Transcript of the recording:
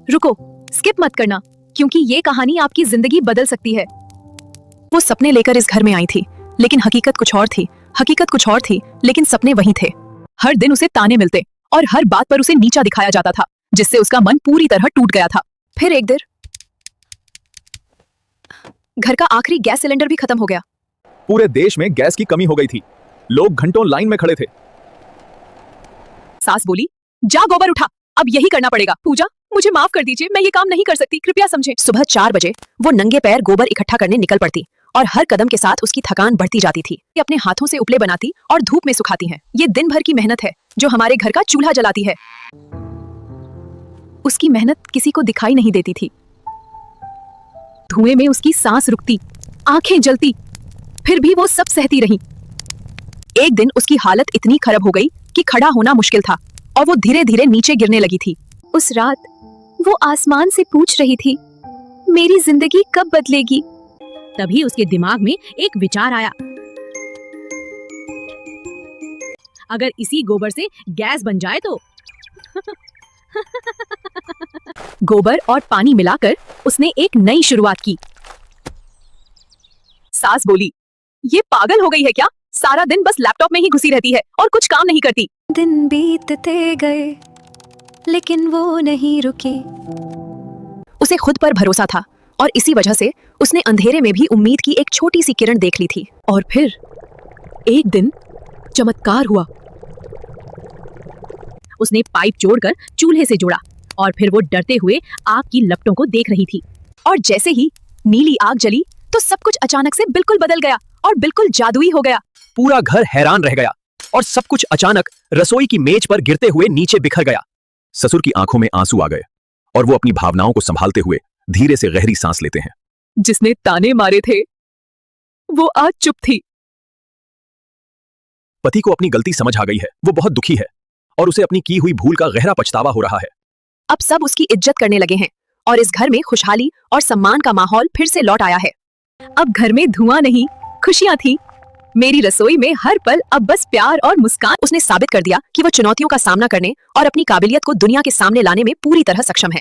रुको, स्किप मत करना, क्योंकि ये कहानी आपकी जिंदगी बदल सकती है। वो सपने लेकर इस घर में आई थी, लेकिन हकीकत कुछ और थी। हकीकत कुछ और थी, लेकिन सपने वही थे। हर दिन उसे ताने मिलते और हर बात पर उसे नीचा दिखाया जाता था, जिससे उसका मन पूरी तरह टूट गया था। फिर एक दिन घर का आखिरी गैस सिलेंडर भी खत्म हो गया। पूरे देश में गैस की कमी हो गई थी। लोग घंटों लाइन में खड़े थे। सास बोली, जा गोबर उठा, अब यही करना पड़ेगा। पूजा, मुझे माफ कर दीजिए, मैं ये काम नहीं कर सकती, कृपया समझें। सुबह 4 बजे वो नंगे पैर गोबर इकट्ठा करने निकल पड़ती और हर कदम के साथ उसकी थकान बढ़ती जाती थी। ये अपने हाथों से उपले बनाती और धूप में सुखाती हैं। ये दिन भर की मेहनत है जो हमारे घर का चूल्हा जलाती है। उसकी मेहनत किसी को दिखाई नहीं देती थी। धुएं में उसकी सांस रुकती, आंखें जलती, फिर भी वो सब सहती रही। एक दिन उसकी हालत इतनी खराब हो गई कि खड़ा होना मुश्किल था और वो धीरे धीरे नीचे गिरने लगी थी। उस रात वो आसमान से पूछ रही थी, मेरी जिंदगी कब बदलेगी? तभी उसके दिमाग में एक विचार आया। अगर इसी गोबर से गैस बन जाए तो। गोबर और पानी मिलाकर उसने एक नई शुरुआत की। सास बोली, ये पागल हो गई है क्या? सारा दिन बस लैपटॉप में ही घुसी रहती है और कुछ काम नहीं करती। दिन बीतते गए, लेकिन वो नहीं रुकी। उसे खुद पर भरोसा था और इसी वजह से उसने अंधेरे में भी उम्मीद की एक छोटी सी किरण देख ली थी। और फिर एक दिन चमत्कार हुआ। उसने पाइप जोड़कर चूल्हे से जोड़ा और फिर वो डरते हुए आग की लपटों को देख रही थी। और जैसे ही नीली आग जली तो सब कुछ अचानक से बिल्कुल बदल गया और बिल्कुल जादुई हो गया। पूरा घर हैरान रह गया और सब कुछ अचानक रसोई की मेज पर गिरते हुए नीचे बिखर गया। ससुर की आंखों में आंसू आ गए और वो अपनी भावनाओं को संभालते हुए धीरे से गहरी सांस लेते हैं। जिसने ताने मारे थे वो आज चुप थी। पति को अपनी गलती समझ आ गई है। वो बहुत दुखी है और उसे अपनी की हुई भूल का गहरा पछतावा हो रहा है। अब सब उसकी इज्जत करने लगे हैं और इस घर में खुशहाली और सम्मान का माहौल फिर से लौट आया है। अब घर में धुआं नहीं, खुशियां थी। मेरी रसोई में हर पल अब बस प्यार और मुस्कान। उसने साबित कर दिया कि वो चुनौतियों का सामना करने और अपनी काबिलियत को दुनिया के सामने लाने में पूरी तरह सक्षम है।